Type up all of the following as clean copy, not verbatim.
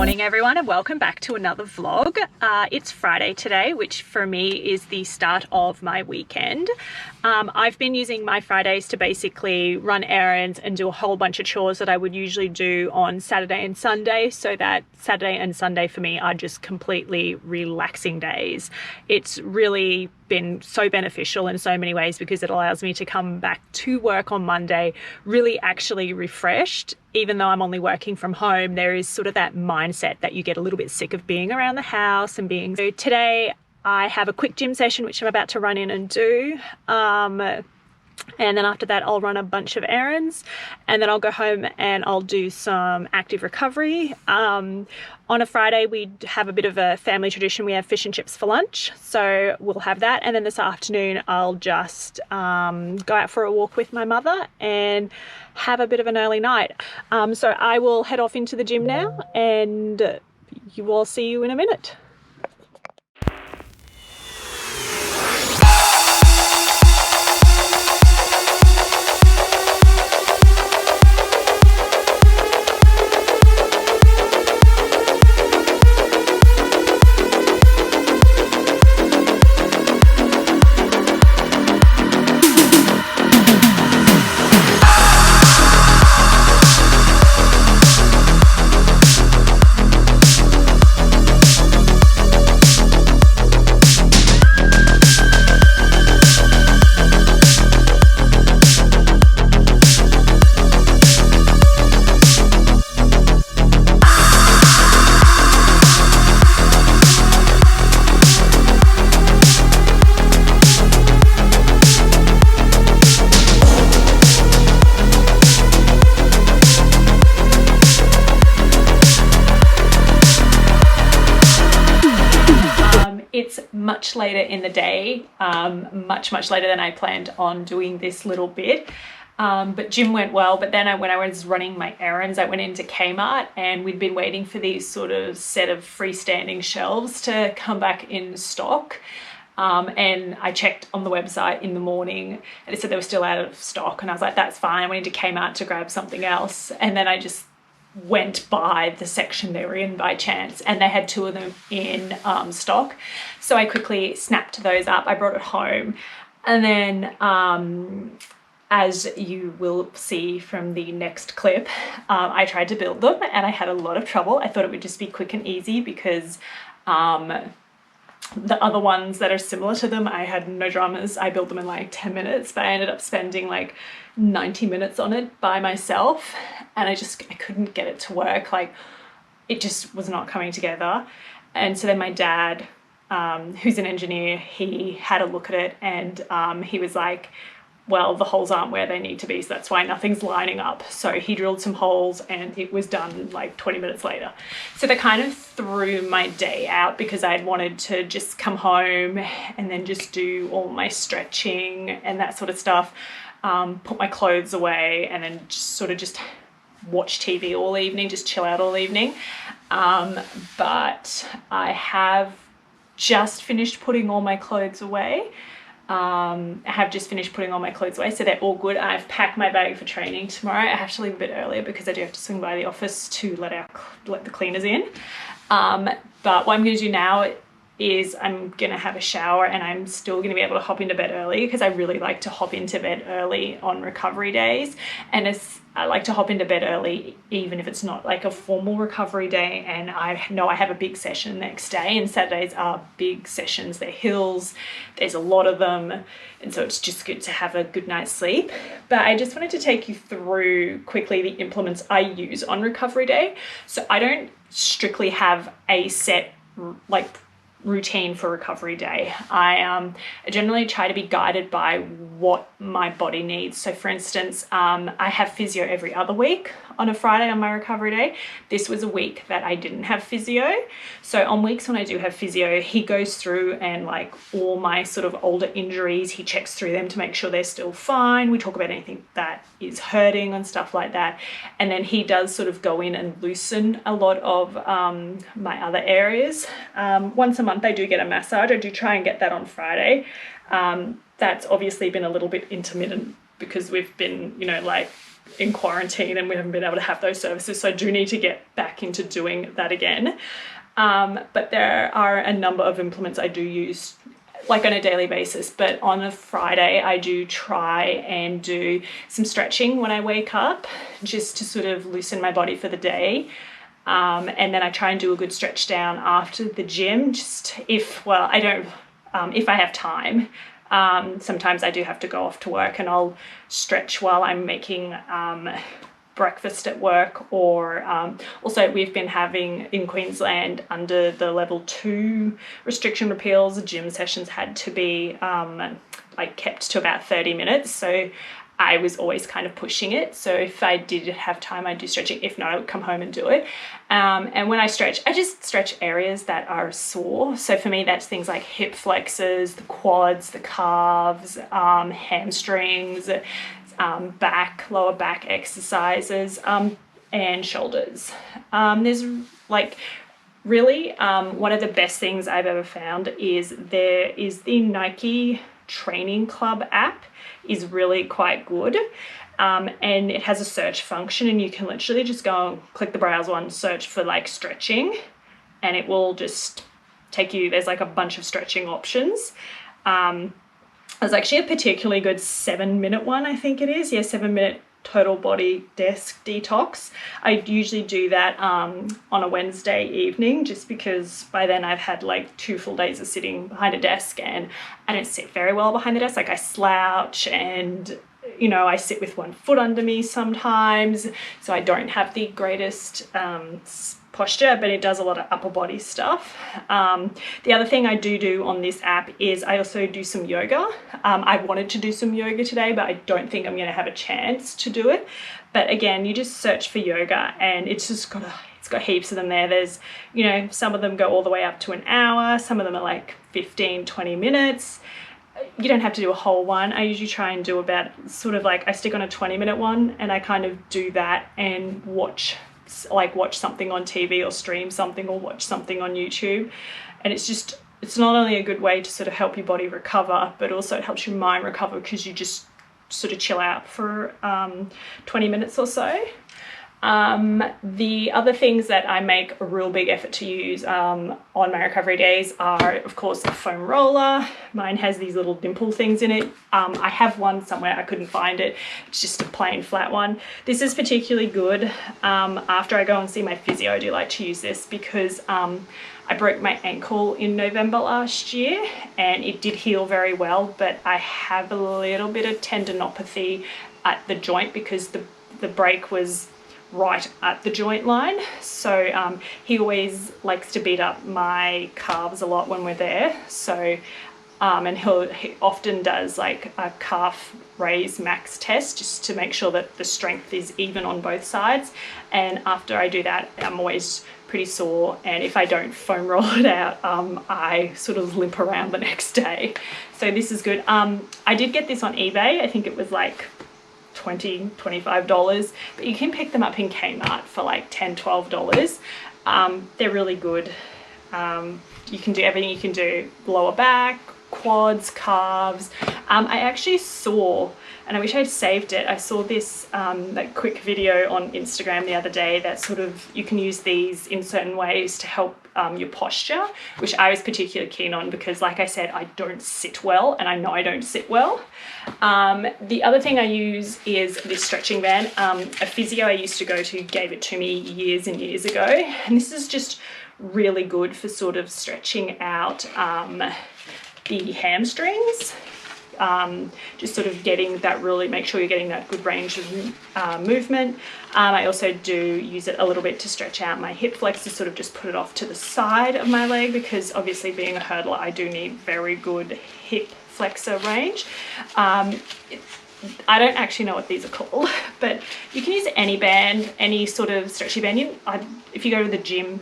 morning everyone, and welcome back to another vlog. It's Friday today, which for me is the start of my weekend. I've been using my Fridays to basically run errands and do a whole bunch of chores that I would usually do on Saturday and Sunday, so that Saturday and Sunday for me are just completely relaxing days. It's really been so beneficial in so many ways because it allows me to come back to work on Monday really actually refreshed. Even though I'm only working from home, there is sort of that mindset that you get a little bit sick of being around the house and being. So today I have a quick gym session which I'm about to run in and do. And then after that I'll run a bunch of errands, and then I'll go home and I'll do some active recovery. On a Friday we have a bit of a family tradition. We have fish and chips for lunch, so we'll have that, and then this afternoon I'll just go out for a walk with my mother and have a bit of an early night. So I will head off into the gym now, and you all see you in a minute. It's much later in the day, much later than I planned on doing this little bit, but gym went well. But then when I was running my errands, I went into Kmart, and we'd been waiting for these sort of set of freestanding shelves to come back in stock. And I checked on the website in the morning and it said they were still out of stock, and I was like, that's fine. I went into Kmart to grab something else, and then I just went by the section they were in by chance, and they had two of them in stock, so I quickly snapped those up. I brought it home, and then as you will see from the next clip, I tried to build them and I had a lot of trouble. I thought it would just be quick and easy because the other ones that are similar to them, I had no dramas. I built them in like 10 minutes, but I ended up spending like 90 minutes on it by myself, and I couldn't get it to work. Like, it just was not coming together. And so then my dad, who's an engineer, he had a look at it, and he was like, well, the holes aren't where they need to be, so that's why nothing's lining up. So he drilled some holes and it was done like 20 minutes later. So that kind of threw my day out because I'd wanted to just come home and then just do all my stretching and that sort of stuff, put my clothes away, and then just watch TV all evening, just chill out all evening. But I have just finished putting all my clothes away. So they're all good. I've packed my bag for training tomorrow. I have to leave a bit earlier because I do have to swing by the office to let the cleaners in. But what I'm going to do now is I'm going to have a shower, and I'm still going to be able to hop into bed early because I really like to hop into bed early on recovery days. And I like to hop into bed early even if it's not like a formal recovery day, and I know I have a big session the next day, and Saturdays are big sessions. They're hills, there's a lot of them, and so it's just good to have a good night's sleep. But I just wanted to take you through quickly the implements I use on recovery day. So I don't strictly have a set like routine for recovery day. I generally try to be guided by what my body needs. So for instance, I have physio every other week on a Friday on my recovery day. This was a week that I didn't have physio. So on weeks when I do have physio, he goes through and like all my sort of older injuries, he checks through them to make sure they're still fine. We talk about anything that is hurting and stuff like that. And then he does sort of go in and loosen a lot of my other areas. Once a month I do get a massage. I do try and get that on Friday. That's obviously been a little bit intermittent because we've been, you know, like in quarantine and we haven't been able to have those services. So I do need to get back into doing that again. But there are a number of implements I do use like on a daily basis, but on a Friday I do try and do some stretching when I wake up, just to sort of loosen my body for the day. And then I try and do a good stretch down after the gym, just if I have time. Sometimes I do have to go off to work and I'll stretch while I'm making breakfast at work, or also we've been having in Queensland, under the level 2 restriction repeals, gym sessions had to be like kept to about 30 minutes. So I was always kind of pushing it. So if I did have time, I'd do stretching. If not, I would come home and do it. And when I stretch, I just stretch areas that are sore. So for me, that's things like hip flexors, the quads, the calves, hamstrings, back, lower back exercises, and shoulders. There's like really one of the best things I've ever found is there is the Nike Training Club app is really quite good. And it has a search function, and you can literally just go and click the browse one, search for like stretching, and it will just take you, there's like a bunch of stretching options. There's actually a particularly good 7-minute one, I think it is. Yeah, 7-minute total body desk detox. I usually do that on a Wednesday evening, just because by then I've had like 2 full days of sitting behind a desk, and I don't sit very well behind the desk. Like I slouch, and you know, I sit with one foot under me sometimes, so I don't have the greatest posture, but it does a lot of upper body stuff. The other thing I do on this app is I also do some yoga. I wanted to do some yoga today, but I don't think I'm going to have a chance to do it. But again, you just search for yoga, and it's got heaps of them there. There's, you know, some of them go all the way up to an hour. Some of them are like 15-20 minutes. You don't have to do a whole one. I usually try and do about sort of like, I stick on a 20-minute one, and I kind of do that and watch something on TV or stream something or watch something on YouTube. And it's not only a good way to sort of help your body recover, but also it helps your mind recover, because you just sort of chill out for 20 minutes or so. The other things that I make a real big effort to use on my recovery days are, of course, a foam roller. Mine has these little dimple things in it. I have one somewhere, I couldn't find it. It's just a plain flat one. This is particularly good after I go and see my physio. I do like to use this because I broke my ankle in November last year, and it did heal very well, but I have a little bit of tendinopathy at the joint because the break was right at the joint line. So he always likes to beat up my calves a lot when we're there. So and he often does like a calf raise max test, just to make sure that the strength is even on both sides. And after I do that, I'm always pretty sore, and if I don't foam roll it out, I sort of limp around the next day. So this is good. I did get this on eBay. I think it was like $20-25, but you can pick them up in Kmart for like $10-12. They're really good. You can do everything. You can do lower back, quads, calves. I actually saw, and I wish I'd saved it, I saw this like quick video on Instagram the other day that sort of, you can use these in certain ways to help your posture, which I was particularly keen on because, like I said, I don't sit well, and I know I don't sit well. The other thing I use is this stretching band. A physio I used to go to gave it to me years and years ago, and this is just really good for sort of stretching out the hamstrings. Just sort of getting that, really make sure you're getting that good range of movement. I also do use it a little bit to stretch out my hip flexors, sort of just put it off to the side of my leg, because obviously being a hurdler, I do need very good hip flexor range. I don't actually know what these are called, but you can use any band, any sort of stretchy band. If you go to the gym,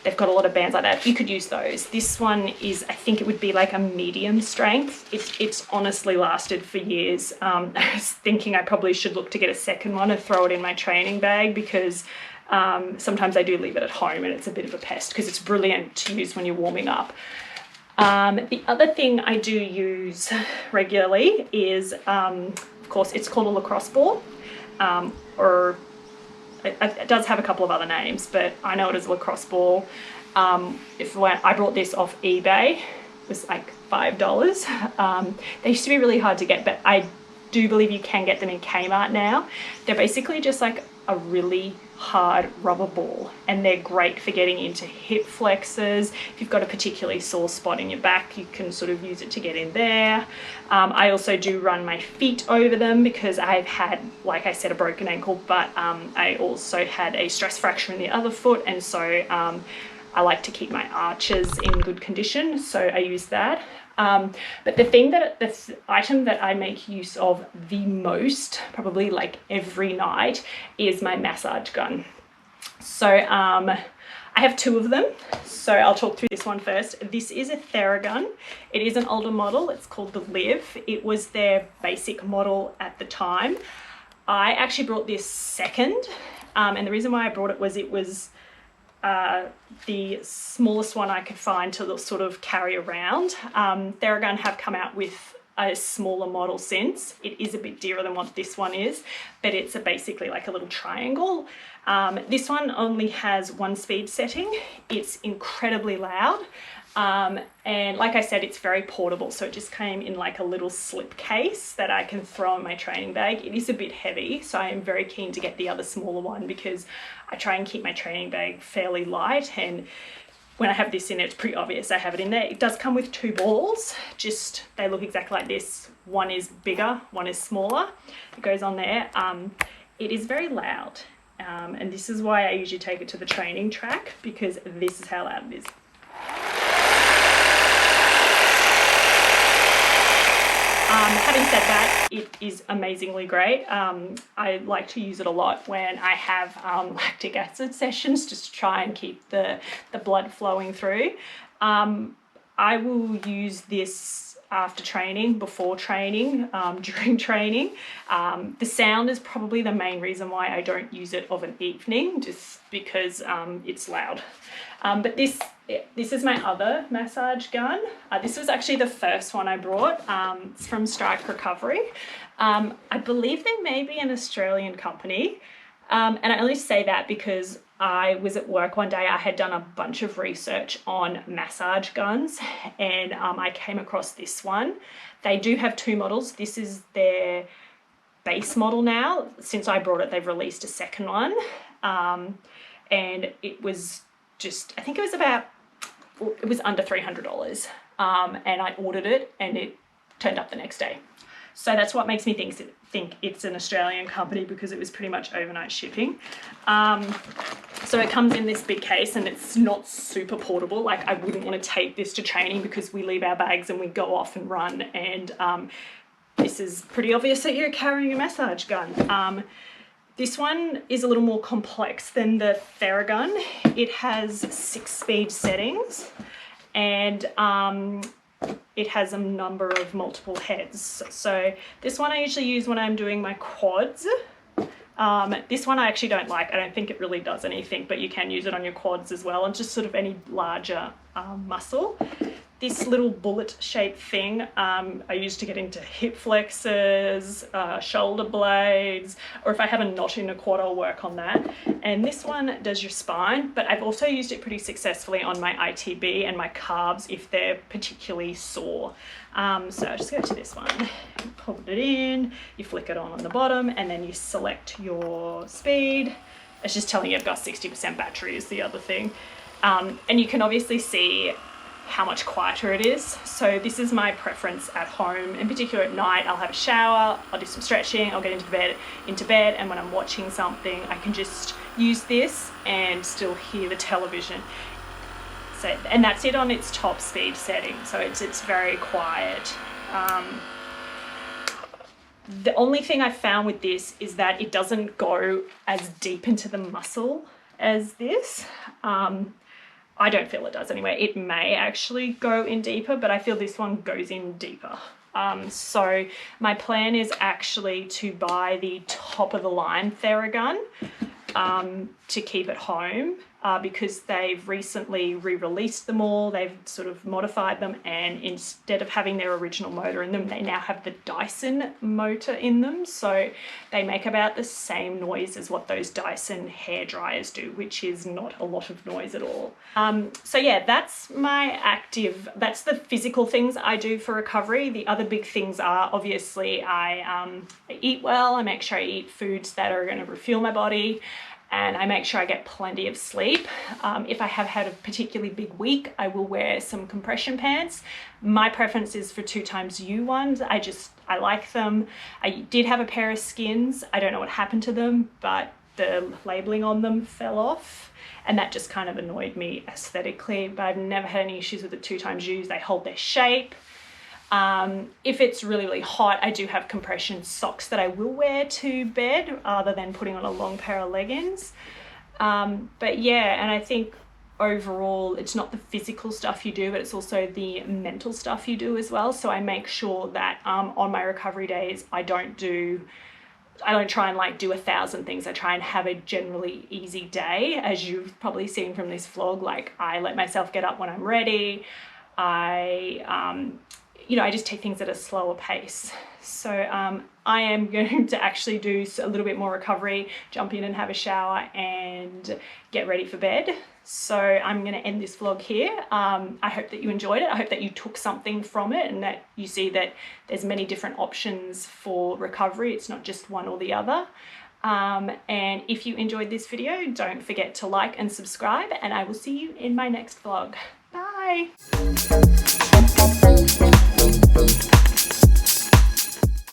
they've got a lot of bands like that. You could use those. This one is, I think it would be like a medium strength. It's honestly lasted for years. I was thinking I probably should look to get a second one and throw it in my training bag, because sometimes I do leave it at home and it's a bit of a pest, because it's brilliant to use when you're warming up. The other thing I do use regularly is, of course, it's called a lacrosse ball. or it does have a couple of other names, but I know it as a lacrosse ball. When I brought this off eBay, it was like $5. They used to be really hard to get, but I do believe you can get them in Kmart now. They're basically just like a really hard rubber ball, and they're great for getting into hip flexors. If you've got a particularly sore spot in your back, you can sort of use it to get in there. I also do run my feet over them because I've had, like I said, a broken ankle, but I also had a stress fracture in the other foot, and so I like to keep my arches in good condition, so I use that. But the item that I make use of the most, probably like every night, is my massage gun. So I have two of them, so I'll talk through this one first. This is a Theragun. It is an older model. It's called the Live. It was their basic model at the time. I actually brought this second, and the reason why I brought it was the smallest one I could find to sort of carry around. Theragun have come out with a smaller model since. It is a bit dearer than what this one is, but it's basically like a little triangle. This one only has one speed setting. It's incredibly loud. And like I said, it's very portable. So it just came in like a little slip case that I can throw in my training bag. It is a bit heavy, so I am very keen to get the other smaller one because I try and keep my training bag fairly light. And when I have this in it, it's pretty obvious I have it in there. It does come with two balls, just they look exactly like this. One is bigger, one is smaller. It goes on there. It is very loud. And this is why I usually take it to the training track, because this is how loud it is. Having said that, it is amazingly great. I like to use it a lot when I have lactic acid sessions, just to try and keep the blood flowing through. I will use this after training, before training, during training. The sound is probably the main reason why I don't use it of an evening, just because it's loud. But this is my other massage gun. This was actually the first one I brought. It's from Strike Recovery. I believe they may be an Australian company. And I only say that because I was at work one day. I had done a bunch of research on massage guns, and I came across this one. They do have two models. This is their base model now. Since I brought it, they've released a second one. And it was just, I think it was under $300. And I ordered it and it turned up the next day. So that's what makes me think it's an Australian company, because it was pretty much overnight shipping. So it comes in this big case and it's not super portable. Like, I wouldn't want to take this to training because we leave our bags and we go off and run. And this is pretty obvious that you're carrying a massage gun. This one is a little more complex than the Theragun. It has 6 speed settings, and it has a number of multiple heads. So this one I usually use when I'm doing my quads. This one I actually don't like. I don't think it really does anything, but you can use it on your quads as well, and just sort of any larger muscle. This little bullet shaped thing I use to get into hip flexors, shoulder blades, or if I have a knot in a quad, I'll work on that. And this one does your spine, but I've also used it pretty successfully on my ITB and my calves if they're particularly sore. So I'll just go to this one. You pull it in, you flick it on the bottom, and then you select your speed. It's just telling you I've got 60% battery is the other thing. And you can obviously see how much quieter it is. So this is my preference at home. In particular at night, I'll have a shower, I'll do some stretching, I'll get into bed, and when I'm watching something, I can just use this and still hear the television. So, and that's it on its top speed setting. So it's very quiet. The only thing I found with this is that it doesn't go as deep into the muscle as this. I don't feel it does anyway. It may actually go in deeper, but I feel this one goes in deeper. So my plan is actually to buy the top of the line Theragun. to keep at home because they've recently re-released them all. They've sort of modified them, and instead of having their original motor in them, they now have the Dyson motor in them. So they make about the same noise as what those Dyson hair dryers do, which is not a lot of noise at all. So yeah, that's the physical things I do for recovery. The other big things are obviously I eat well. I make sure I eat foods that are going to refuel my body, and I make sure I get plenty of sleep. If I have had a particularly big week, I will wear some compression pants. My preference is for 2XU ones. I like them. I did have a pair of Skins. I don't know what happened to them, but the labeling on them fell off, and that just kind of annoyed me aesthetically, but I've never had any issues with the 2XUs. They hold their shape. If it's really, really hot, I do have compression socks that I will wear to bed other than putting on a long pair of leggings. But yeah, and I think overall it's not the physical stuff you do, but it's also the mental stuff you do as well. So I make sure that on my recovery days, I don't try and like do 1,000 things. I try and have a generally easy day. As you've probably seen from this vlog, like I let myself get up when I'm ready. I just take things at a slower pace. So I am going to actually do a little bit more recovery, jump in and have a shower and get ready for bed. So I'm going to end this vlog here. I hope that you enjoyed it. I hope that you took something from it and that you see that there's many different options for recovery. It's not just one or the other. And if you enjoyed this video, don't forget to like and subscribe, and I will see you in my next vlog. Bye.